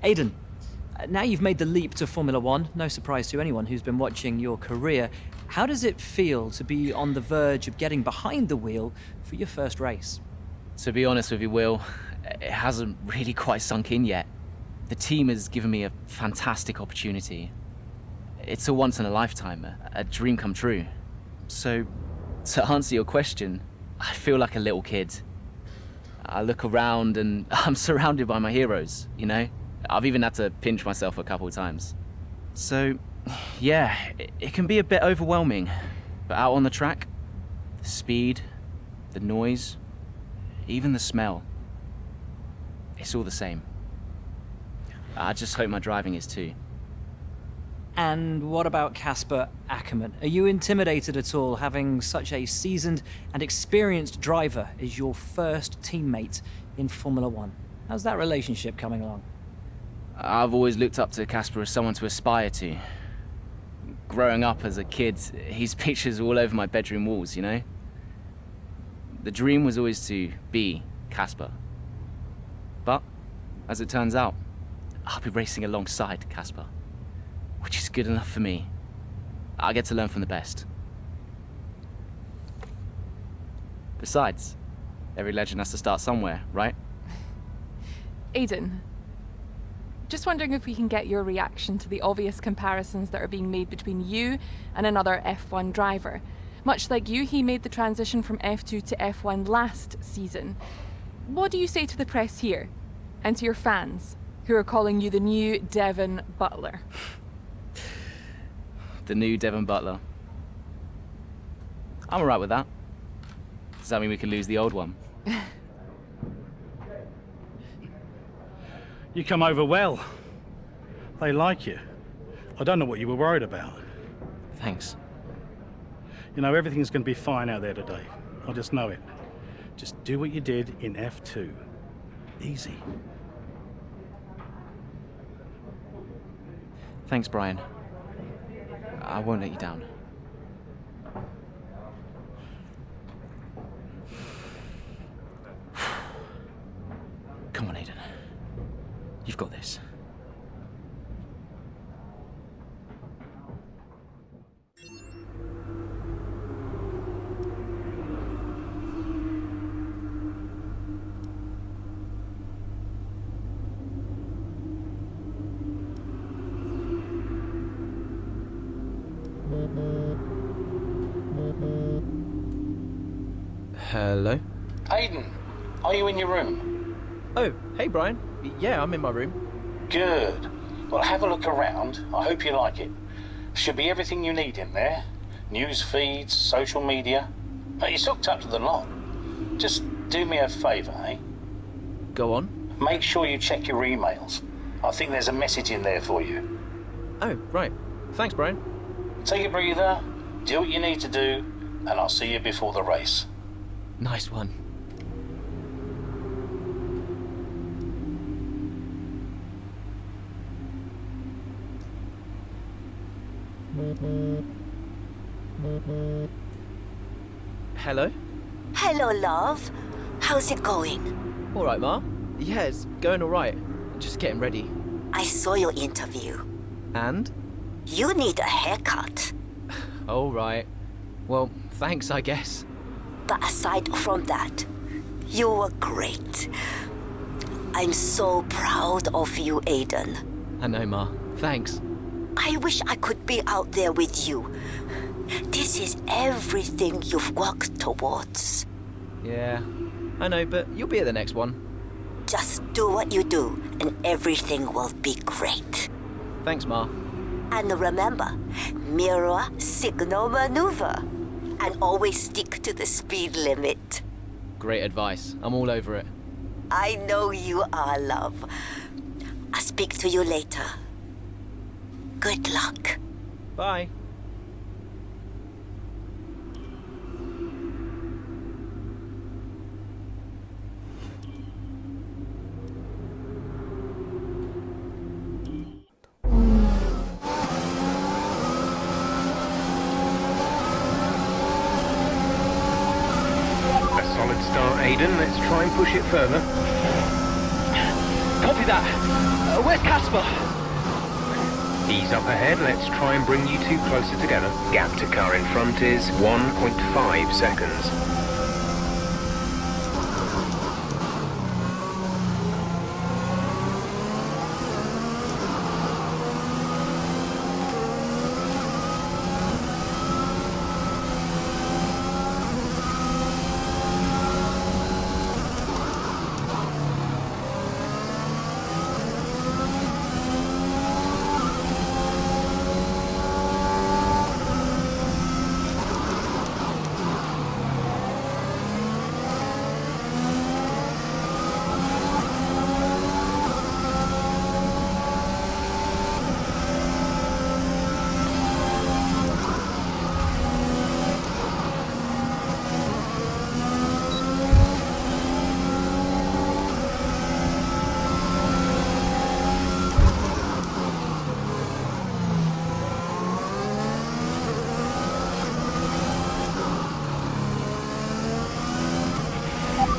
Aiden, now you've made the leap to Formula One, no surprise to anyone who's been watching your career. How does it feel to be on the verge of getting behind the wheel for your first race? To be honest with you, Will, it hasn't really quite sunk in yet. The team has given me a fantastic opportunity. It's a once in a lifetime, a dream come true. So, to answer your question, I feel like a little kid. I look around and I'm surrounded by my heroes, you know? I've even had to pinch myself a couple of times. So, yeah, it can be a bit overwhelming. But out on the track, the speed, the noise, even the smell, it's all the same. I just hope my driving is too. And what about Casper Ackerman? Are you intimidated at all having such a seasoned and experienced driver as your first teammate in Formula One? How's that relationship coming along? I've always looked up to Casper as someone to aspire to. Growing up as a kid, his pictures all over my bedroom walls, you know? The dream was always to be Casper. But, as it turns out, I'll be racing alongside Casper, which is good enough for me. I get to learn from the best. Besides, every legend has to start somewhere, right? Aiden, just wondering if we can get your reaction to the obvious comparisons that are being made between you and another F1 driver. Much like you, he made the transition from F2 to F1 last season. What do you say to the press here, and to your fans, who are calling you the new Devon Butler? The new Devon Butler. I'm alright with that. Does that mean we can lose the old one? You come over well. They like you. I don't know what you were worried about. Thanks. You know, everything's going to be fine out there today. I just know it. Just do what you did in F2. Easy. Thanks, Brian. I won't let you down. Come on, Aiden. You've got this. Hello? Aiden, are you in your room? Oh, hey Brian. Yeah, I'm in my room. Good. Well, have a look around. I hope you like it. Should be everything you need in there. News feeds, social media. It's hooked up to the lot. Just do me a favour, eh? Go on. Make sure you check your emails. I think there's a message in there for you. Oh, right. Thanks, Brian. Take a breather, do what you need to do, and I'll see you before the race. Nice one. Hello? Hello, love. How's it going? All right, Ma. Yeah, it's going all right. Just getting ready. I saw your interview. And? You need a haircut. All right. Well, thanks, I guess. But aside from that, you were great. I'm so proud of you, Aiden. I know, Ma. Thanks. I wish I could be out there with you. This is everything you've worked towards. Yeah, I know, but you'll be at the next one. Just do what you do, and everything will be great. Thanks, Ma. And remember, mirror signal maneuver. And always stick to the speed limit. Great advice. I'm all over it. I know you are, love. I'll speak to you later. Good luck. Bye. Solid start, Aiden. Let's try and push it further. Pop Copy that. Where's Casper? He's up ahead. Let's try and bring you two closer together. Gap to car in front is 1.5 seconds.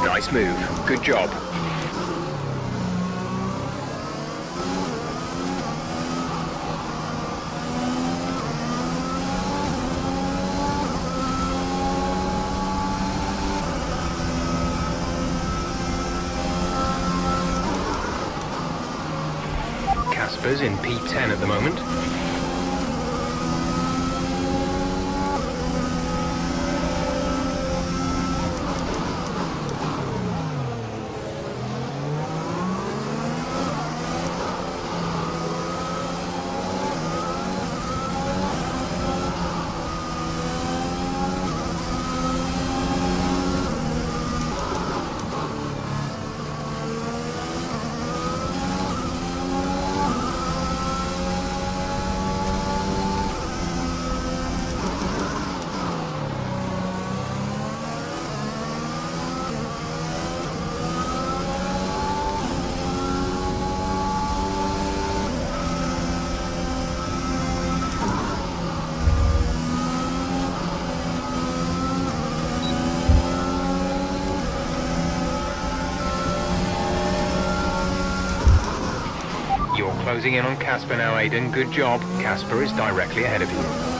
Nice move. Good job. Casper's in P10 at the moment. You're closing in on Casper now, Aiden. Good job. Casper is directly ahead of you.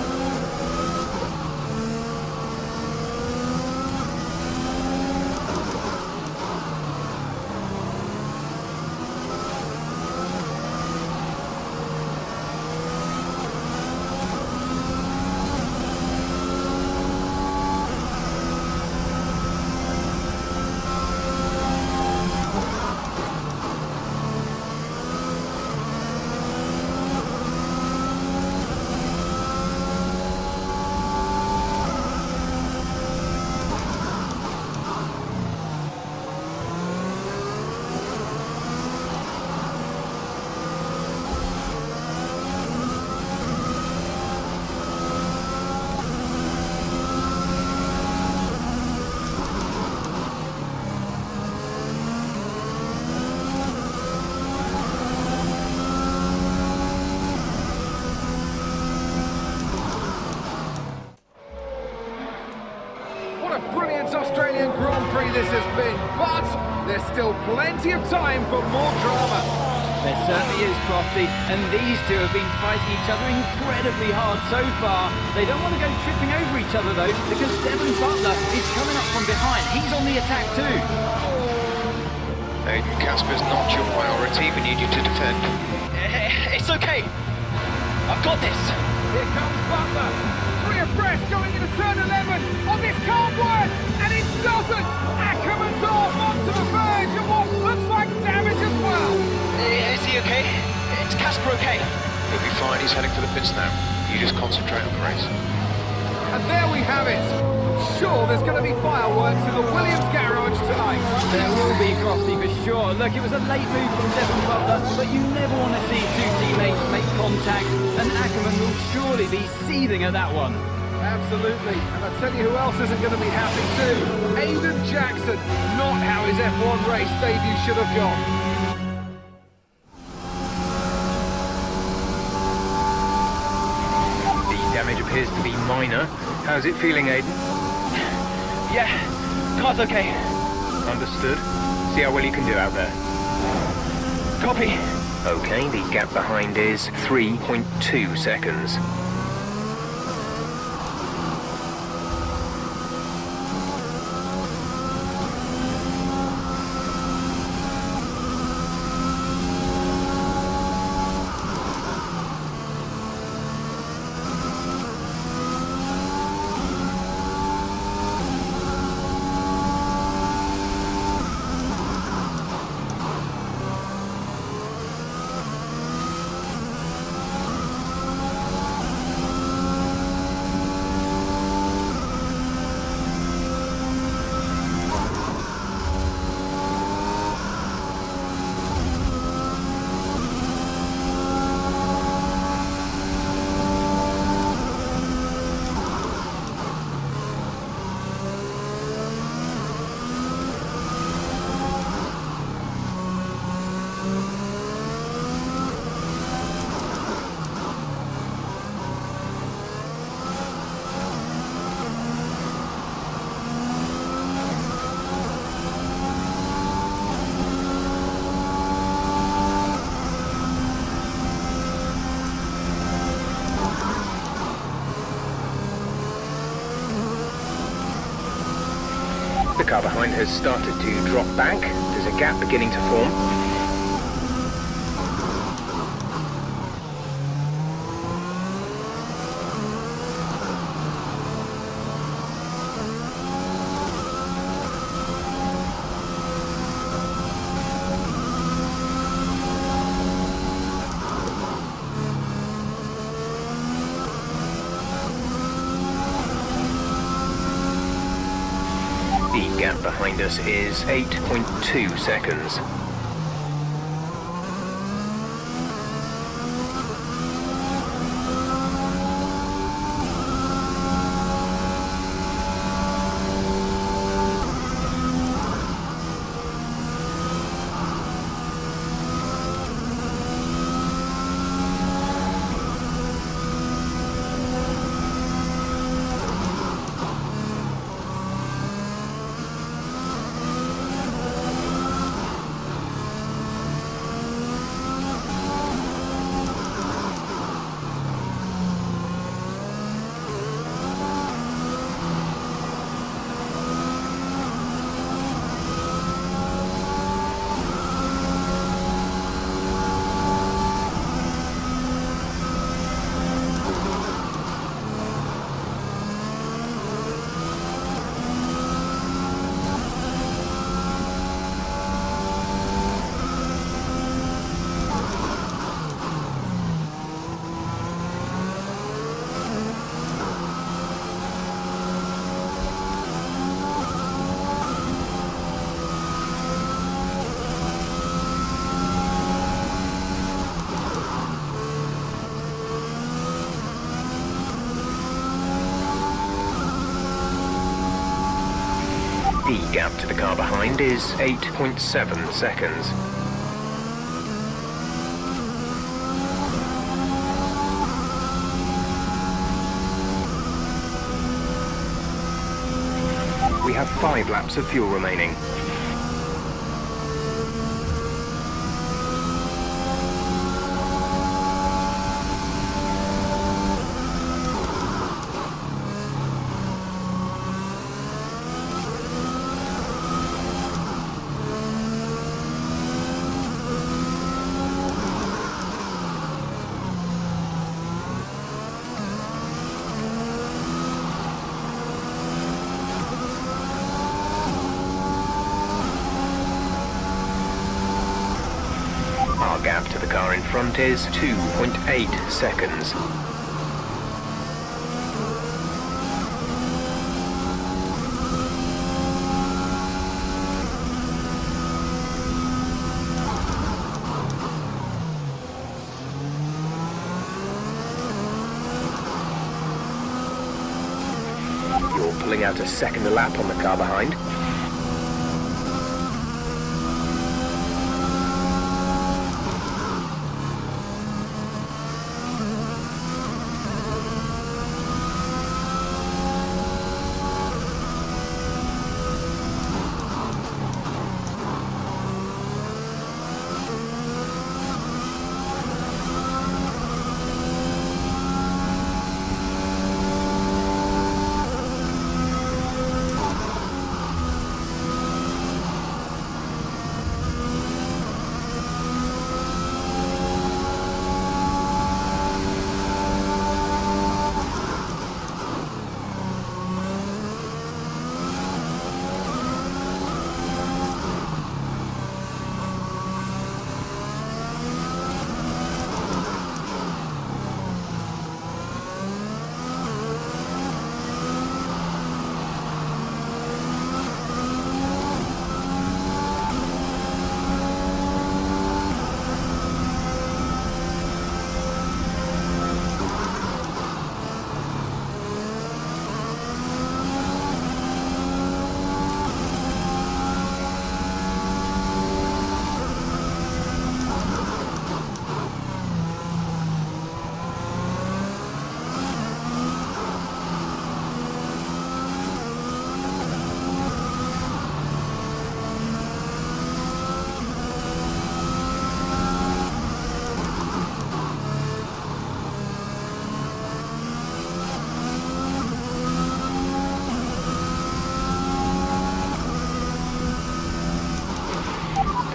Australian Grand Prix this has been, but there's still plenty of time for more drama. There certainly is, Crofty, and these two have been fighting each other incredibly hard so far. They don't want to go tripping over each other, though, because Devon Butler is coming up from behind. He's on the attack, too. Aiden, Casper's not your priority. We need you to defend. It's okay. I've got this. Here comes Butler. 3 abreast going into turn 11. Oh, this can't work, and it doesn't. Ackerman's off onto the verge of what looks like damage as well. Is he okay? Is Casper okay? He'll be fine. He's heading for the pits now. You just concentrate on the race. And there we have it. Sure, there's going to be fireworks in the Williams garage tonight. There will be, Crofty, for sure. Look, it was a late move from Devon Butler, but you never want to see two teammates make contact, and Ackerman will surely be seething at that one. Absolutely, and I tell you who else isn't going to be happy too. Aiden Jackson, not how his F1 race debut should have gone. The damage appears to be minor. How's it feeling, Aiden? Yeah, car's okay. Understood. See how well you can do out there. Copy. Okay, the gap behind is 3.2 seconds. The car behind has started to drop back. There's a gap beginning to form. The gap behind us is 8.2 seconds. The gap to the car behind is 8.7 seconds. We have 5 laps of fuel remaining. Our gap to the car in front is 2.8 seconds. You're pulling out a second lap on the car behind.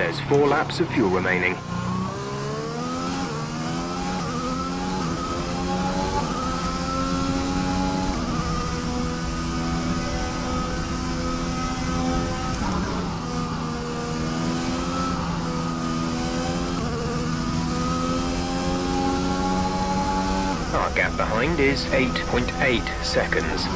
There's 4 laps of fuel remaining. Our gap behind is 8.8 seconds.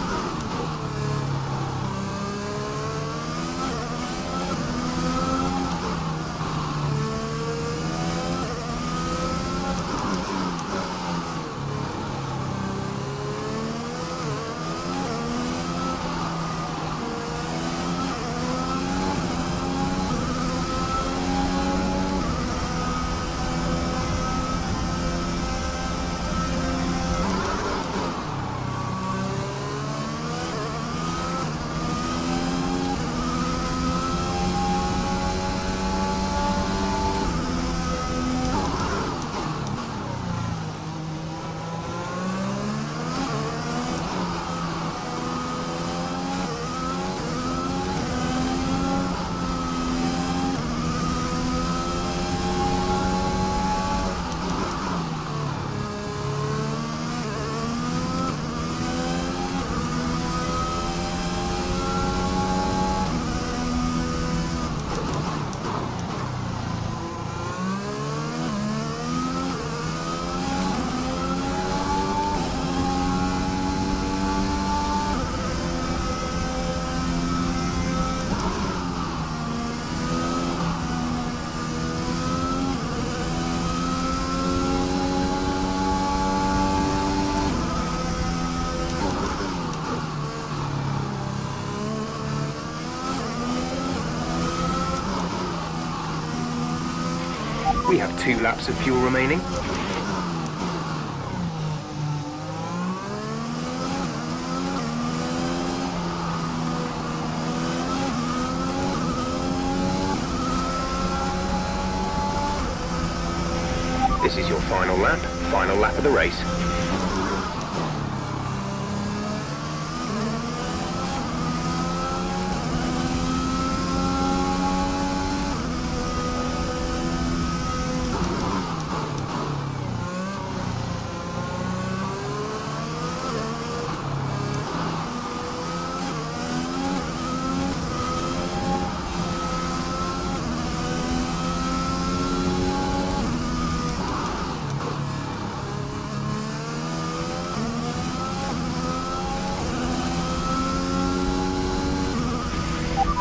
We have 2 laps of fuel remaining. This is your final lap of the race.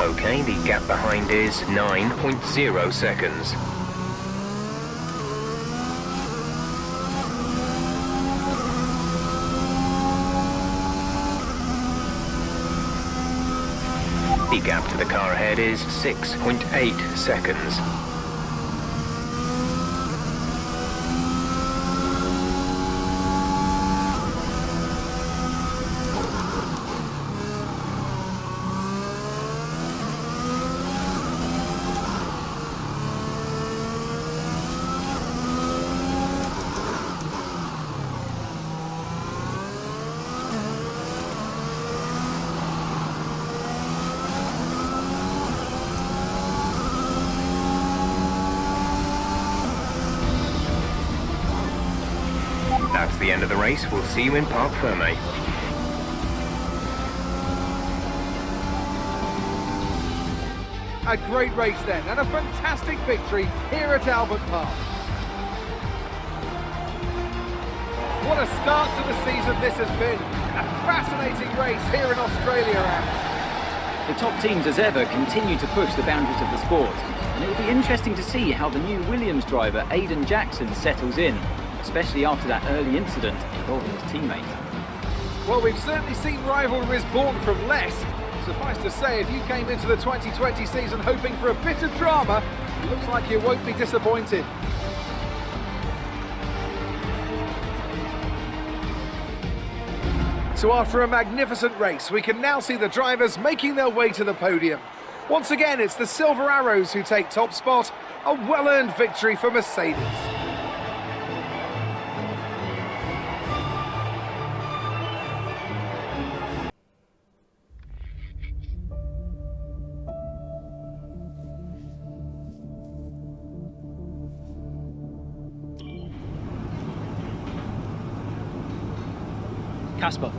Okay, the gap behind is 9.0 seconds. The gap to the car ahead is 6.8 seconds. That's the end of the race. We'll see you in Parc Fermé. A great race then, and a fantastic victory here at Albert Park. What a start to the season this has been. A fascinating race here in Australia, Ant. The top teams as ever continue to push the boundaries of the sport, and it will be interesting to see how the new Williams driver Aiden Jackson settles in, especially after that early incident involving his teammate. Well, we've certainly seen rivalries born from less. Suffice to say, if you came into the 2020 season hoping for a bit of drama, it looks like you won't be disappointed. So after a magnificent race, we can now see the drivers making their way to the podium. Once again, it's the Silver Arrows who take top spot, a well-earned victory for Mercedes. Casper.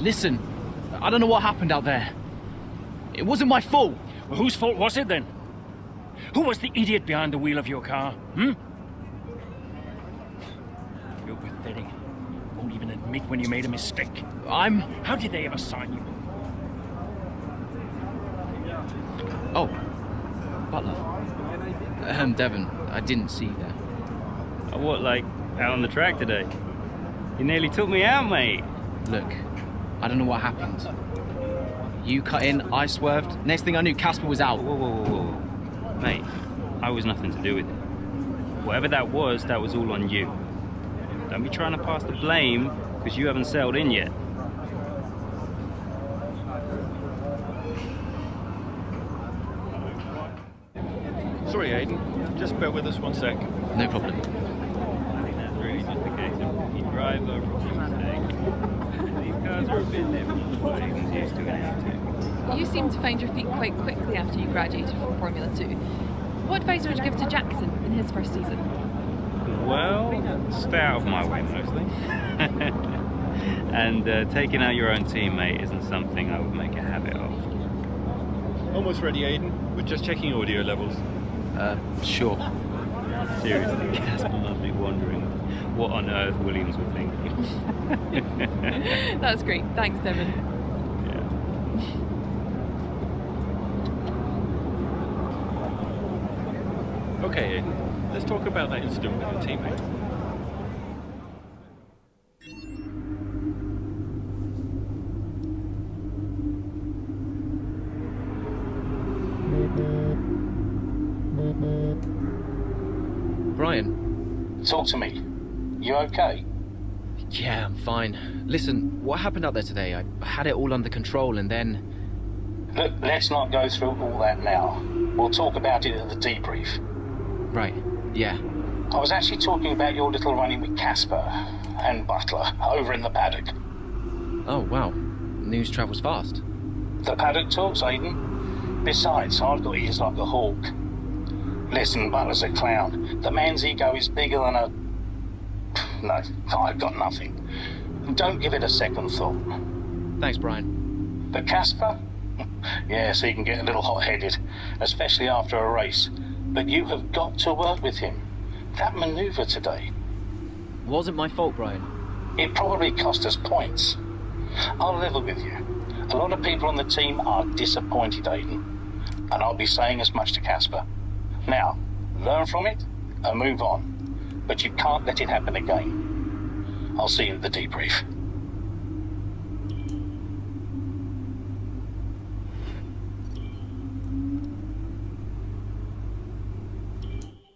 Listen, I don't know what happened out there. It wasn't my fault. Well, whose fault was it then? Who was the idiot behind the wheel of your car? You're pathetic. You won't even admit when you made a mistake. How did they ever sign you? Oh, Butler. Devon, I didn't see you there. What, like, out on the track today? You nearly took me out, mate. Look, I don't know what happened. You cut in, I swerved. Next thing I knew, Casper was out. Whoa. Mate, I was nothing to do with it. Whatever that was all on you. Don't be trying to pass the blame, because you haven't settled in yet. Sorry, Aiden. Just bear with us one sec. No problem. I think that's really just a case of rookie driver, rookie mistake. These cars are a bit different from what Aiden's used to in F2. You seem to find your feet quite quickly after you graduated from Formula 2. What advice would you give to Jackson in his first season? Well, stay out of my way mostly. And taking out your own teammate isn't something I would make a habit of. Almost ready, Aiden. We're just checking audio levels. Sure. Seriously, Casper must be wondering what on earth Williams were thinking. That's great. Thanks, Devon. Okay, Aiden. Let's talk about that incident with your teammate. Brian. Talk to me. You okay? Yeah, I'm fine. Listen, what happened out there today? I had it all under control and then... Look, let's not go through all that now. We'll talk about it at the debrief. Right, yeah. I was actually talking about your little run-in with Casper and Butler over in the paddock. Oh, wow. News travels fast. The paddock talks, Aiden. Besides, I've got ears like a hawk. Listen, Butler's a clown. The man's ego is bigger than a... No, I've got nothing. Don't give it a second thought. Thanks, Brian. But Casper? Yes, he can get a little hot-headed, especially after a race. But you have got to work with him. That manoeuvre today... Wasn't my fault, Brian. It probably cost us points. I'll level with you. A lot of people on the team are disappointed, Aiden. And I'll be saying as much to Casper. Now, learn from it and move on. But you can't let it happen again. I'll see you at the debrief.